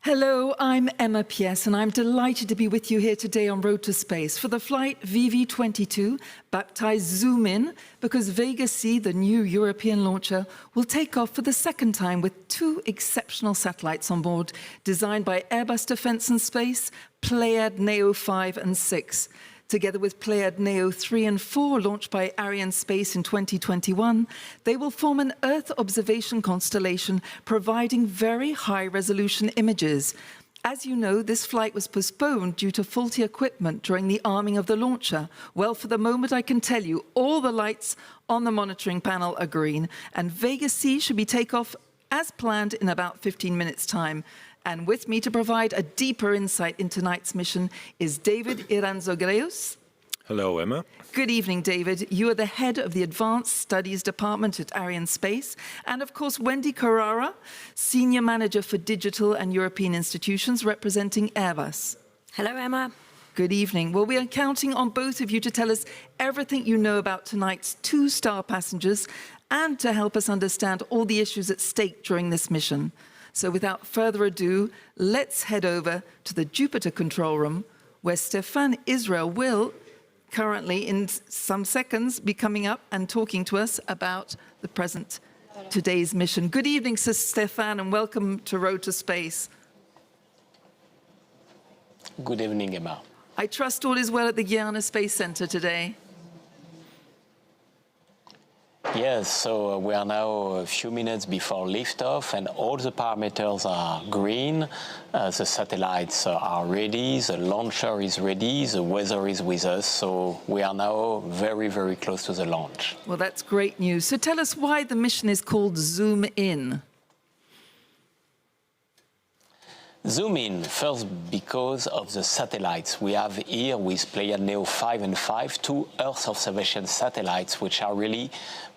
Hello, I'm Emma Pies, and I'm delighted to be with you here today on Road to Space for the Flight VV22, baptized Zoom In, because Vega C, the new European launcher, will take off for the second time with two exceptional satellites on board, designed by Airbus Defence and Space, Pléiades Neo 5 and 6. Together with Pléiades Neo 3 and 4, launched by Arianespace in 2021, they will form an Earth observation constellation providing very high-resolution images. As you know, this flight was postponed due to faulty equipment during the arming of the launcher. Well, for the moment, I can tell you all the lights on the monitoring panel are green, and Vega C should be takeoff as planned in about 15 minutes' time. And with me to provide a deeper insight into tonight's mission is David Iranzogreus. Hello, Emma. Good evening, David. You are the head of the Advanced Studies Department at Arianespace. And of course, Wendy Carrara, Senior Manager for Digital and European Institutions, representing Airbus. Hello, Emma. Good evening. Well, we are counting on both of you to tell us everything you know about tonight's two-star passengers and to help us understand all the issues at stake during this mission. So without further ado, let's head over to the Jupiter control room, where Stéphane Israel will, currently in some seconds, be coming up and talking to us about today's mission. Good evening, Sir Stéphane, and welcome to Road to Space. Good evening, Emma. I trust all is well at the Guiana Space Center today. Yes, so we are now a few minutes before liftoff, and all the parameters are green. The satellites are ready, the launcher is ready, the weather is with us, so we are now very, very close to the launch. Well, that's great news. So tell us why the mission is called Zoom In. Zoom in, first because of the satellites. We have here with Pléiades Neo 5 and 5, two Earth observation satellites, which are really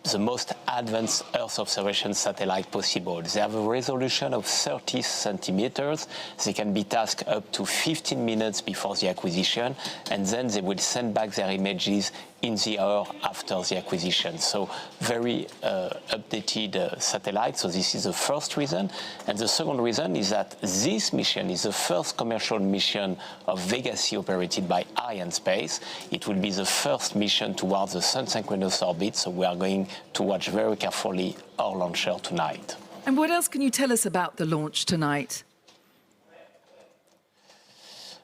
the most advanced Earth observation satellite possible. They have a resolution of 30 centimeters. They can be tasked up to 15 minutes before the acquisition, and then they will send back their images in the hour after the acquisition. So very updated satellite. So this is the first reason. And the second reason is that this mission is the first commercial mission of Vega C operated by Arianespace. It will be the first mission towards the sun-synchronous orbit. So we are going to watch very carefully our launcher tonight. And what else can you tell us about the launch tonight?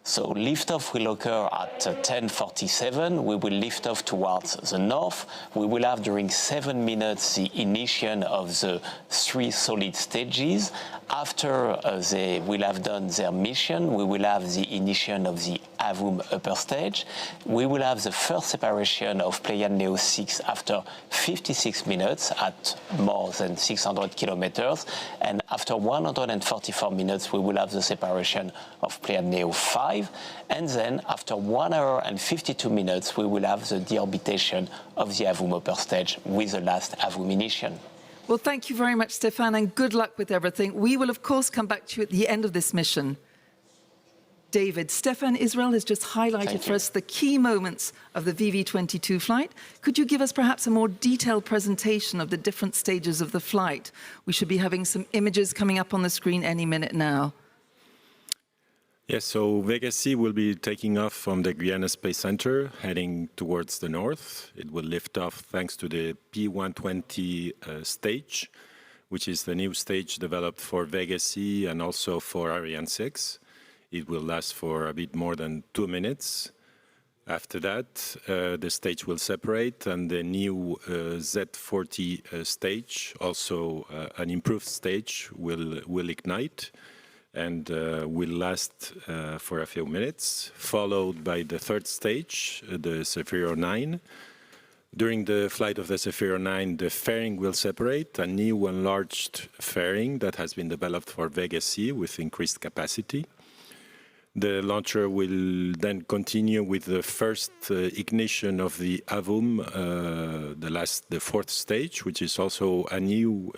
So liftoff will occur at 10:47. We will lift off towards the north. We will have during 7 minutes the initiation of the 3 solid stages. After they will have done their mission, we will have the initiation of the Avio upper stage. We will have the first separation of Pléiades Neo 6 after 56 minutes at more than 600 kilometers. And after 144 minutes, we will have the separation of Pléiades Neo 5. And then, after 1 hour and 52 minutes, we will have the deorbitation of the Avio upper stage with the last Avio ignition. Well, thank you very much, Stéphane, and good luck with everything. We will, of course, come back to you at the end of this mission. David, Stéphane Israel has just highlighted for us the key moments of the VV22 flight. Could you give us perhaps a more detailed presentation of the different stages of the flight? We should be having some images coming up on the screen any minute now. Yes, so Vega C will be taking off from the Guiana Space Center, heading towards the north. It will lift off thanks to the P120 stage, which is the new stage developed for Vega C and also for Ariane 6. It will last for a bit more than 2 minutes. After that, the stage will separate, and the new Z40 stage, also an improved stage, will ignite and will last for a few minutes, followed by the third stage, the Zefiro 9. During the flight of the Zefiro 9, the fairing will separate, a new enlarged fairing that has been developed for Vega C with increased capacity. The launcher will then continue with the first ignition of the Avio, the fourth stage, which is also a new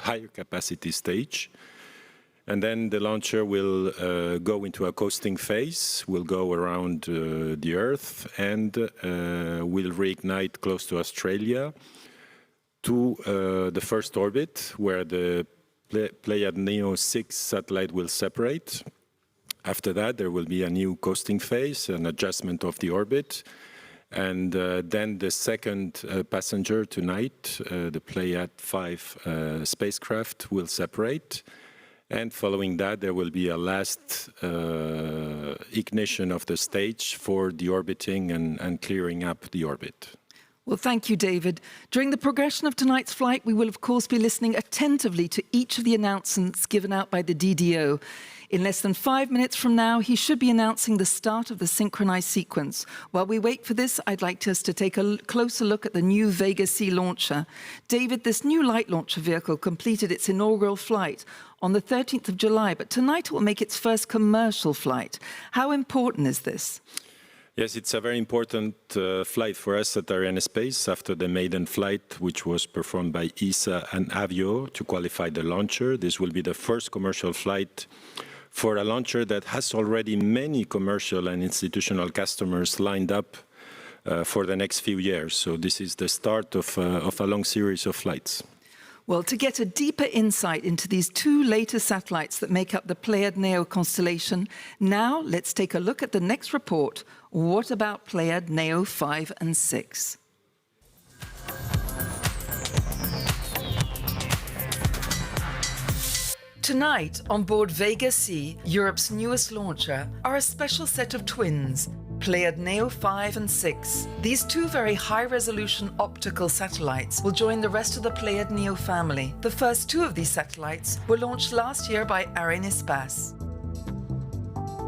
higher capacity stage. And then the launcher will go into a coasting phase, will go around the Earth, and will reignite close to Australia to the first orbit, where the Pléiades Neo 6 satellite will separate. After that, there will be a new coasting phase, an adjustment of the orbit. And then the second passenger tonight, the Pléiades 5 spacecraft, will separate. And following that, there will be a last ignition of the stage for deorbiting and clearing up the orbit. Well, thank you, David. During the progression of tonight's flight, we will, of course, be listening attentively to each of the announcements given out by the DDO. In less than 5 minutes from now, he should be announcing the start of the synchronized sequence. While we wait for this, I'd like us to take a closer look at the new Vega C launcher. David, this new light launcher vehicle completed its inaugural flight on the 13th of July, but tonight it will make its first commercial flight. How important is this? Yes, it's a very important flight for us at Arianespace after the maiden flight, which was performed by ESA and Avio to qualify the launcher. This will be the first commercial flight for a launcher that has already many commercial and institutional customers lined up for the next few years. So this is the start of a long series of flights. Well, to get a deeper insight into these two latest satellites that make up the Pléiades Neo constellation, now let's take a look at the next report. What about Pléiades Neo 5 and 6? Tonight, on board Vega C, Europe's newest launcher, are a special set of twins, Pléiades Neo 5 and 6. These two very high-resolution optical satellites will join the rest of the Pléiades Neo family. The first two of these satellites were launched last year by Arianespace.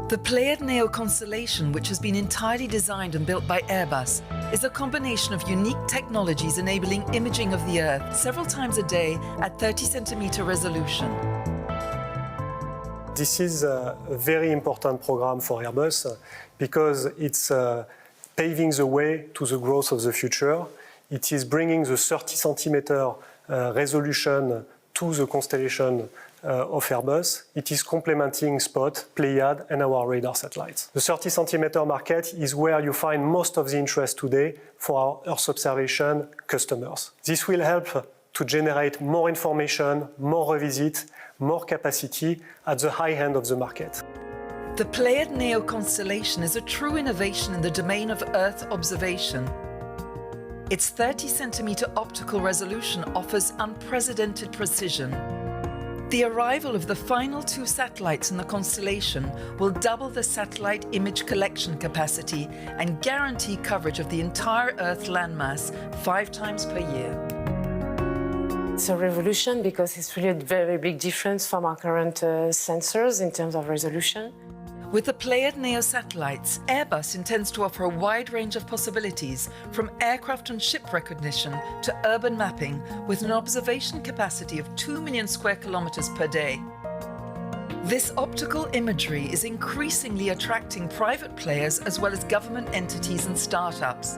The Pléiades Neo constellation, which has been entirely designed and built by Airbus, is a combination of unique technologies enabling imaging of the Earth several times a day at 30-centimeter resolution. This is a very important program for Airbus because it's paving the way to the growth of the future. It is bringing the 30-centimeter resolution to the constellation of Airbus. It is complementing SPOT, Pléiades, and our radar satellites. The 30-centimeter market is where you find most of the interest today for our Earth observation customers. This will help to generate more information, more revisit, more capacity at the high end of the market. The Pléiades Neo constellation is a true innovation in the domain of Earth observation. Its 30-centimeter optical resolution offers unprecedented precision. The arrival of the final two satellites in the constellation will double the satellite image collection capacity and guarantee coverage of the entire Earth landmass 5 times per year. It's a revolution because it's really a very big difference from our current sensors in terms of resolution. With the Pléiades Neo satellites, Airbus intends to offer a wide range of possibilities, from aircraft and ship recognition to urban mapping, with an observation capacity of 2 million square kilometers per day. This optical imagery is increasingly attracting private players as well as government entities and startups.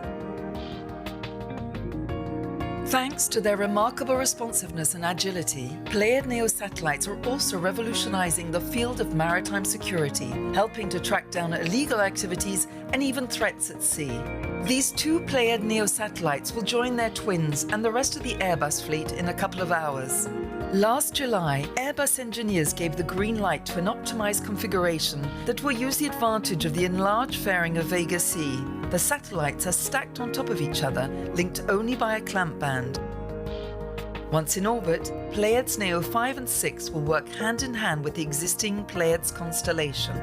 Thanks to their remarkable responsiveness and agility, Pléiades Neo satellites are also revolutionizing the field of maritime security, helping to track down illegal activities and even threats at sea. These two Pléiades Neo satellites will join their twins and the rest of the Airbus fleet in a couple of hours. Last July, Airbus engineers gave the green light to an optimized configuration that will use the advantage of the enlarged fairing of Vega C. The satellites are stacked on top of each other, linked only by a clamp band. Once in orbit, Pléiades Neo 5 and 6 will work hand in hand with the existing Pléiades constellation.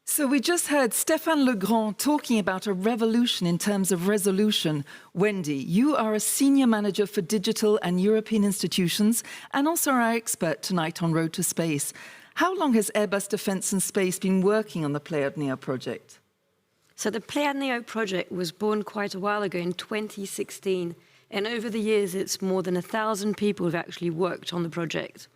So we just heard Stéphane Legrand talking about a revolution in terms of resolution. Wendy, you are a senior manager for digital and European institutions and also our expert tonight on Road to Space. How long has Airbus Defence and Space been working on the Pléiades Neo project? So the Pléiades Neo project was born quite a while ago in 2016. And over the years, it's more than 1,000 people who've actually worked on the project.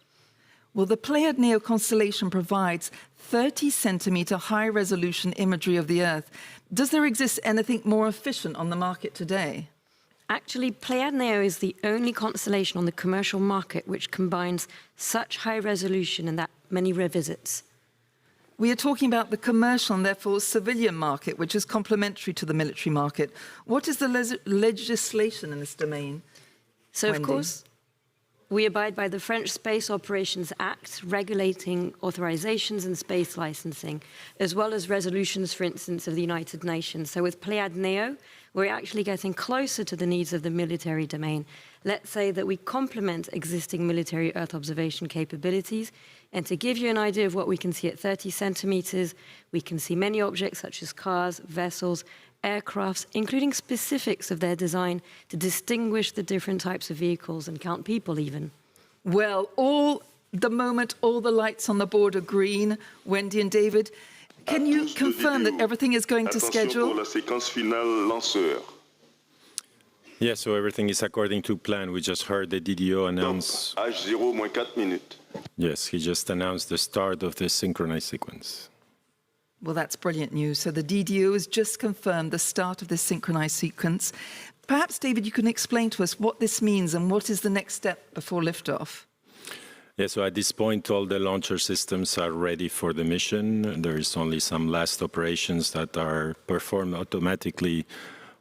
Well, the Pléiades Neo constellation provides 30-centimeter high-resolution imagery of the Earth. Does there exist anything more efficient on the market today? Actually, Pléiades Neo is the only constellation on the commercial market which combines such high resolution and that many revisits. We are talking about the commercial and therefore civilian market, which is complementary to the military market. What is the legislation in this domain? So, Wendy? of course, We abide by the French Space Operations Act, regulating authorizations and space licensing, as well as resolutions, for instance, of the United Nations. So with Pléiades Neo, we're actually getting closer to the needs of the military domain. Let's say that we complement existing military Earth observation capabilities. And to give you an idea of what we can see at 30 centimeters, we can see many objects such as cars, vessels, aircrafts, including specifics of their design to distinguish the different types of vehicles and count people even. Well, all the lights on the board are green. Wendy and David, can you confirm that everything is going to schedule? Pour la séquence finale lanceur. Yeah, so everything is according to plan. We just heard the DDO announce. H0 moins 4 minutes. Yes, he just announced the start of the synchronized sequence. Well, that's brilliant news. So the DDO has just confirmed the start of this synchronized sequence. Perhaps, David, you can explain to us what this means and what is the next step before liftoff. Yeah, so at this point, all the launcher systems are ready for the mission. There is only some last operations that are performed automatically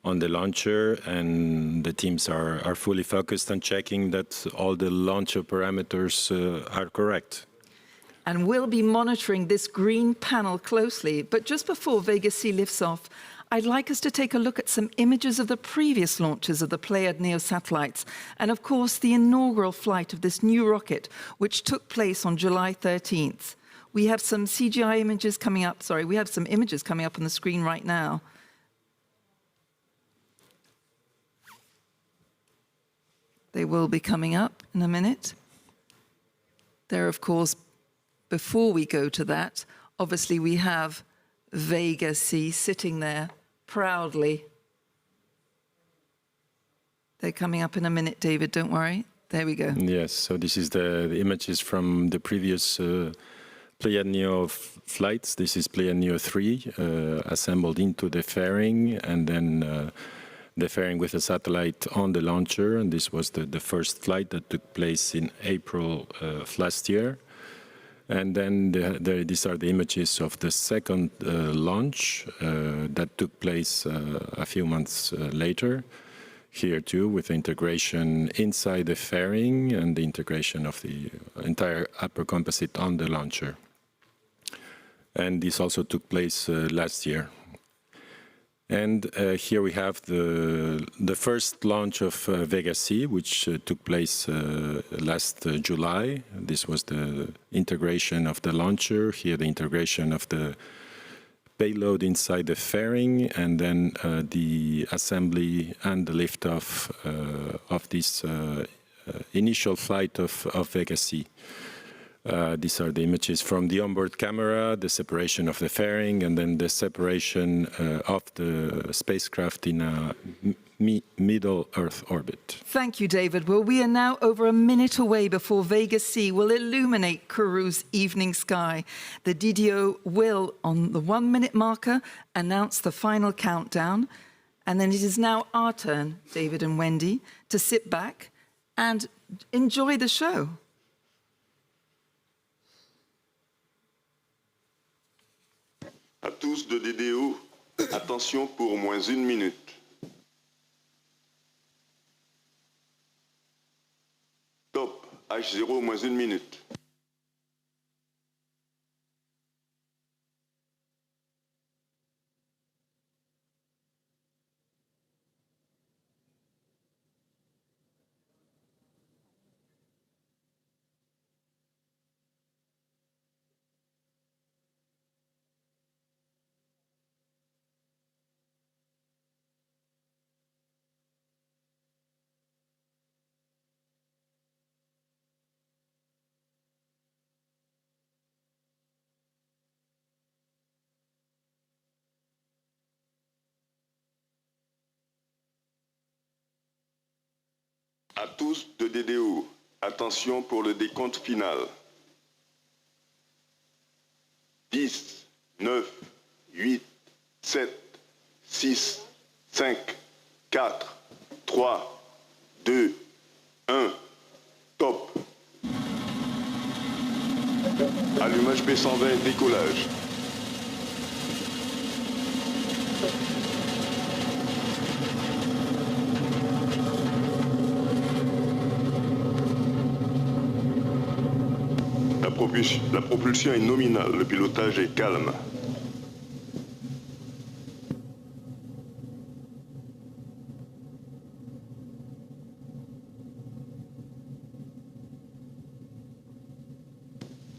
on the launcher, and the teams are fully focused on checking that all the launcher parameters are correct. And we'll be monitoring this green panel closely. But just before Vega C lifts off, I'd like us to take a look at some images of the previous launches of the Pléiades Neo satellites, and of course the inaugural flight of this new rocket, which took place on July 13th. We have some CGI images coming up, we have some images coming up on the screen right now. They will be coming up in a minute. There, of course, before we go to that, obviously we have Vega C sitting there proudly. They're coming up in a minute, David, don't worry. There we go. Yes, so this is the images from the previous Pléiades Neo flights. This is Pléiades Neo 3 assembled into the fairing, and then the fairing with a satellite on the launcher. And this was the first flight that took place in April of last year. And then these are the images of the second launch that took place a few months later. Here too, with the integration inside the fairing and the integration of the entire upper composite on the launcher. And this also took place last year. And here we have the first launch of Vega C, which took place last July. This was the integration of the launcher, here the integration of the payload inside the fairing, and then the assembly and the liftoff of this initial flight of Vega C. These are the images from the onboard camera, the separation of the fairing, and then the separation of the spacecraft in a middle Earth orbit. Thank you, David. Well, we are now over a minute away before Vega C will illuminate Kourou's evening sky. The DDO will, on the 1 minute marker, announce the final countdown. And then it is now our turn, David and Wendy, to sit back and enjoy the show. À tous de DDO, attention pour moins 1 minute. Top, H0 moins 1 minute. À tous de DDO, attention pour le décompte final. 10, 9, 8, 7, 6, 5, 4, 3, 2, 1, top. Allumage B120, décollage. la propulsion est nominale, le pilotage est calme.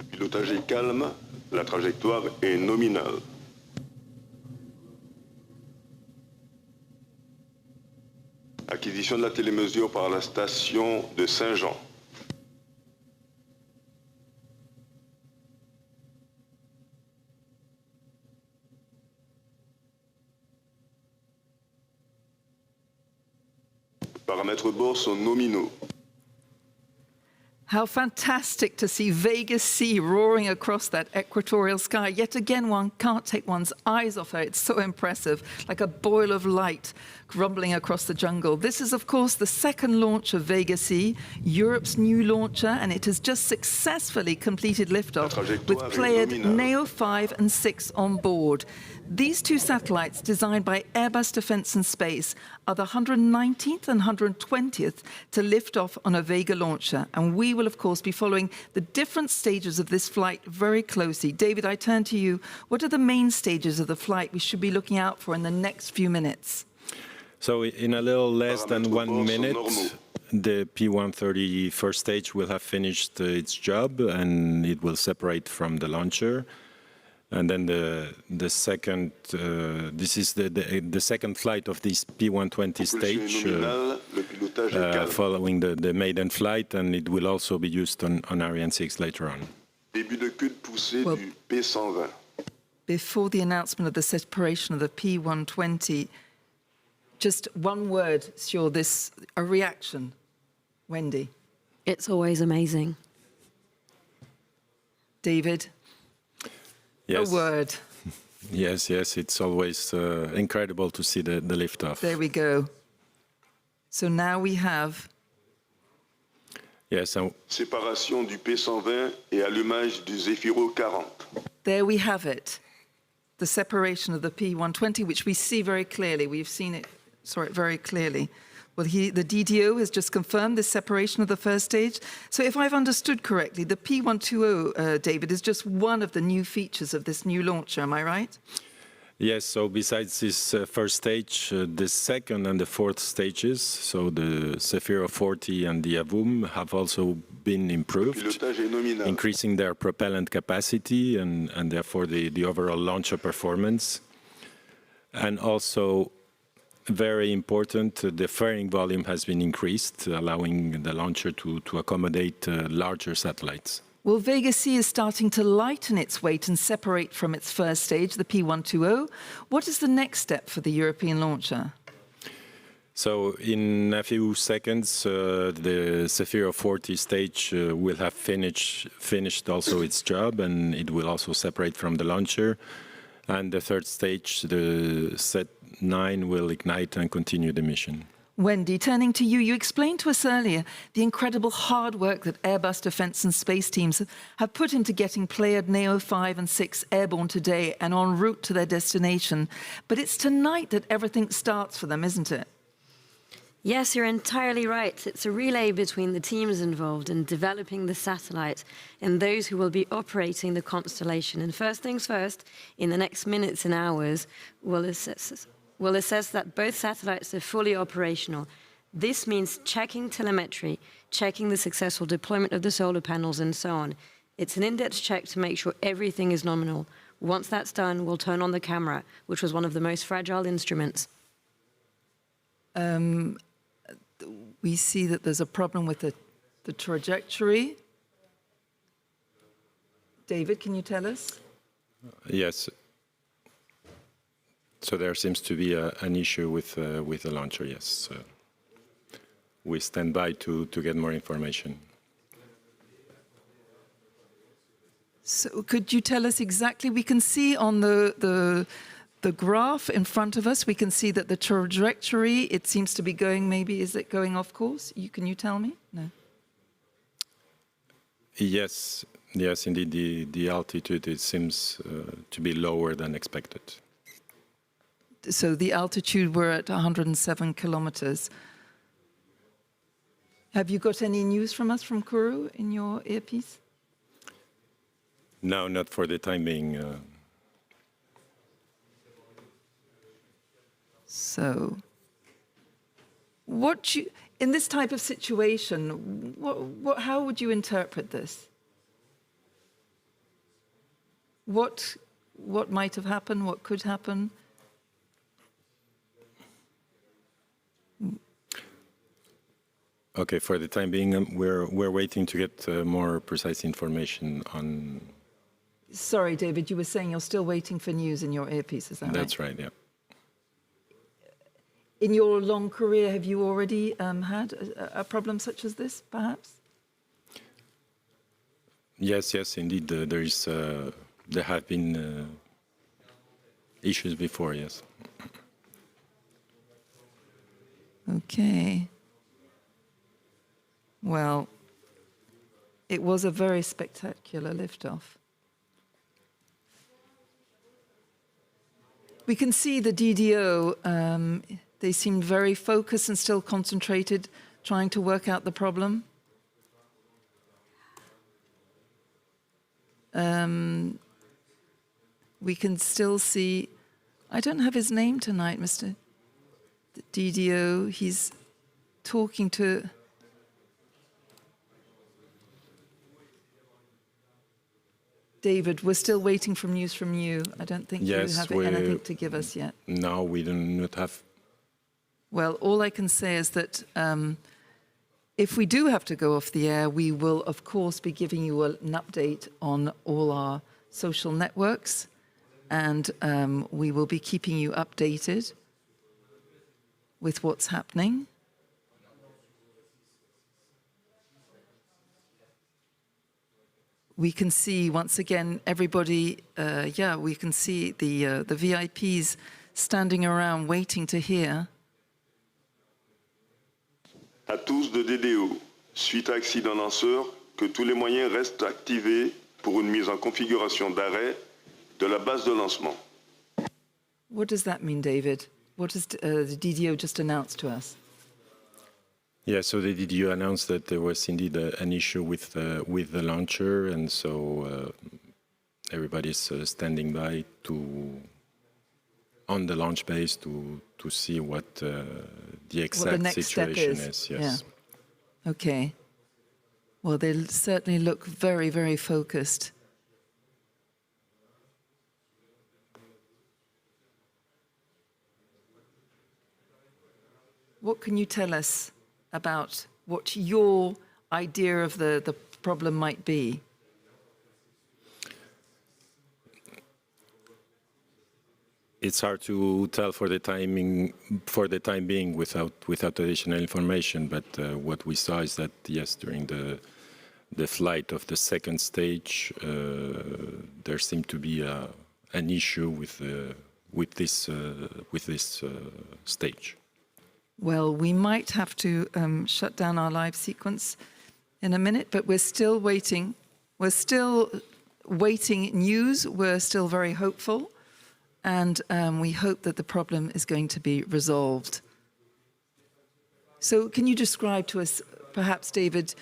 Le pilotage est calme, la trajectoire est nominale. Acquisition de la télémesure par la station de Saint-Jean. Paramètres bord sont nominaux. How fantastic to see Vega C roaring across that equatorial sky. Yet again, one can't take one's eyes off her. It's so impressive, like a boil of light rumbling across the jungle. This is, of course, the second launch of Vega C, Europe's new launcher, and it has just successfully completed liftoff with Pléiades Neo 5 and 6 on board. These two satellites, designed by Airbus Defence and Space, are the 119th and 120th to lift off on a Vega launcher. And we will, of course, be following the different stages of this flight very closely. David, I turn to you. What are the main stages of the flight we should be looking out for in the next few minutes? So in a little less than 1 minute, the P130 first stage will have finished its job, and it will separate from the launcher. And then the second, this is the second flight of this P120 stage, following the maiden flight, and it will also be used on Ariane 6 later on. Début de queue de poussée du P120. Before the announcement of the separation of the P120, just one word sur this, a reaction. Wendy. It's always amazing. David. Yes. A word. Yes, it's always incredible to see the liftoff. There we go. So now we have... Yes. Séparation du P120 et allumage du Zefiro 40. There we have it. The separation of the P120, which we see very clearly. We've saw it very clearly. Well, the DDO has just confirmed this separation of the first stage. So if I've understood correctly, the P120, David, is just one of the new features of this new launcher, am I right? Yes, so besides this first stage, the second and the fourth stages, so the Zefiro 40 and the Avio, have also been improved, increasing their propellant capacity and therefore the overall launcher performance. And also, very important, the fairing volume has been increased, allowing the launcher to accommodate larger satellites. Well, Vega C is starting to lighten its weight and separate from its first stage, the P120. What is the next step for the European launcher? So in a few seconds, the Zefiro 40 stage will have finished also its job, and it will also separate from the launcher. And the third stage, the Set 9, will ignite and continue the mission. Wendy, turning to you, you explained to us earlier the incredible hard work that Airbus Defence and Space teams have put into getting Pléiades Neo 5 and 6 airborne today and en route to their destination. But it's tonight that everything starts for them, isn't it? Yes, you're entirely right. It's a relay between the teams involved in developing the satellite and those who will be operating the constellation. And first things first, in the next minutes and hours, we'll assess that both satellites are fully operational. This means checking telemetry, checking the successful deployment of the solar panels, and so on. It's an in-depth check to make sure everything is nominal. Once that's done, we'll turn on the camera, which was one of the most fragile instruments. We see that there's a problem with the trajectory. David, can you tell us? Yes. So there seems to be an issue with the launcher, yes. We stand by to get more information. So could you tell us exactly? We can see on the graph in front of us, we can see that the trajectory, it seems to be going, maybe, is it going off course? Can you tell me? No. Yes, indeed, the altitude, it seems to be lower than expected. So the altitude, we're at 107 kilometers. Have you got any news from us from Kourou in your earpiece? No, not for the time being. So, in this type of situation, how would you interpret this? What might have happened? What could happen? Okay, for the time being, we're waiting to get more precise information on. Sorry, David, you were saying you're still waiting for news in your earpiece, is that right? That's right, yeah. In your long career, have you already had a problem such as this, perhaps? Yes, indeed. There have been issues before, yes. Okay. Well, it was a very spectacular liftoff. We can see the DDO, they seemed very focused and still concentrated, trying to work out the problem. We can still see, I don't have his name tonight, Mr. DDO. He's talking to... David, we're still waiting for news from you. I don't think you have anything to give us yet. No, we do not have. Well, all I can say is that if we do have to go off the air, we will, of course, be giving you an update on all our social networks, and we will be keeping you updated with what's happening. We can see, once again, everybody, we can see the VIPs standing around waiting to hear. À tous de DDO, suite à accident lanceur, que tous les moyens restent activés pour une mise en configuration d'arrêt de la base de lancement. What does that mean, David? What has the DDO just announced to us? Yeah, so the DDO announced that there was indeed an issue with the launcher, and so everybody's standing by on the launch base to see what the exact situation is. Yes. Yeah. Okay. Well, they certainly look very, very focused. What can you tell us about what your idea of the problem might be? It's hard to tell for the time being without additional information. But what we saw is that yes, during the flight of the second stage, there seemed to be an issue with this stage. Well, we might have to shut down our live sequence in a minute, but we're still waiting. We're still waiting news. We're still very hopeful, and we hope that the problem is going to be resolved. So can you describe to us, perhaps, David,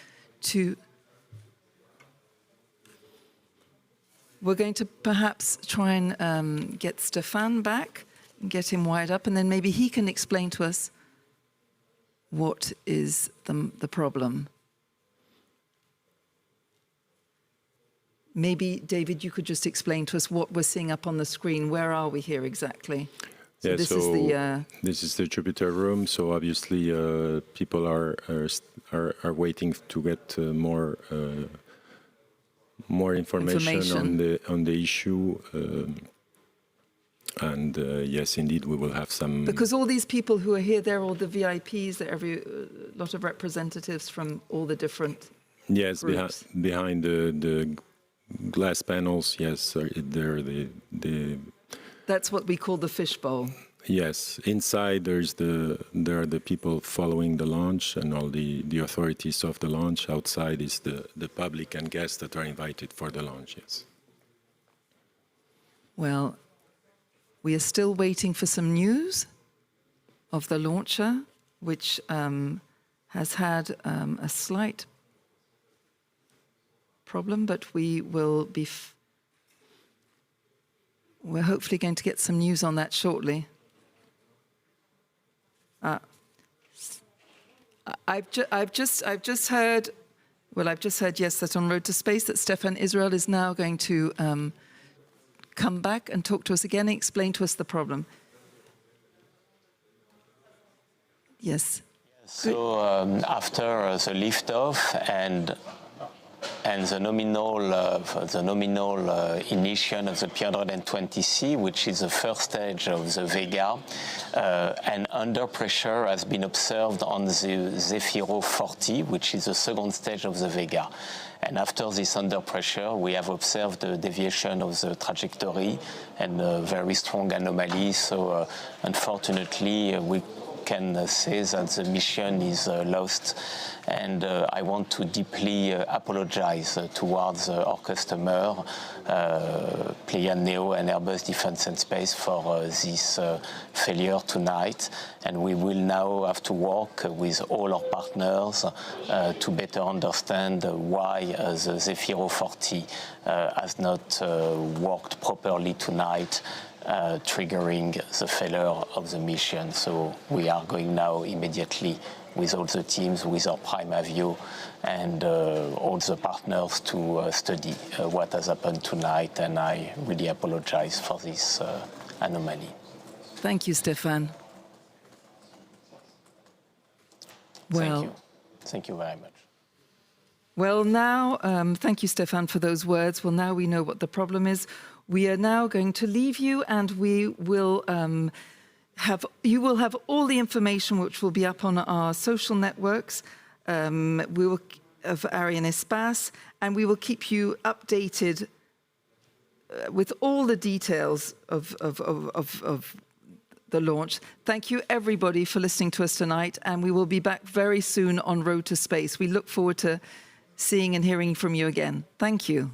we're going to perhaps try and get Stefan back and get him wired up, and then maybe he can explain to us what is the problem. Maybe, David, you could just explain to us what we're seeing up on the screen. Where are we here exactly? So yeah, this is this is the Jupiter room. So obviously, people are waiting to get more information on the issue. And yes, indeed, we will have some... Because all these people who are here, they're all the VIPs, they're a lot of representatives from all the different groups. Behind the glass panels, yes, they're the... That's what we call the fishbowl. Yes, inside there are the people following the launch and all the authorities of the launch. Outside is the public and guests that are invited for the launch, yes. Well, we are still waiting for some news of the launcher, which has had a slight problem, but we will be We're hopefully going to get some news on that shortly. I've just heard, yes, that on Road to Space that Stefan Israel is now going to come back and talk to us again and explain to us the problem. Yes. So after the liftoff and the nominal ignition of the P120C, which is the first stage of the Vega, and under pressure has been observed on the Zefiro 40, which is the second stage of the Vega. And after this under pressure, we have observed a deviation of the trajectory and a very strong anomaly. So unfortunately, we can say that the mission is lost, and I want to deeply apologize towards our customer, Pléiades Neo and Airbus Defence and Space, for this failure tonight. And we will now have to work with all our partners to better understand why the Zefiro 40 has not worked properly tonight, triggering the failure of the mission. So we are going now immediately with all the teams, with our prime Avio and all the partners to study what has happened tonight, and I really apologize for this anomaly. Thank you, Stefan. Well, Thank you very much. Well, now, thank you, Stefan, for those words. Well, now we know what the problem is. We are now going to leave you, and we will you will have all the information which will be up on our social networks. We will of Arianespace, and we will keep you updated with all the details of the launch. Thank you, everybody, for listening to us tonight, and we will be back very soon on Road to Space. We look forward to seeing and hearing from you again. Thank you.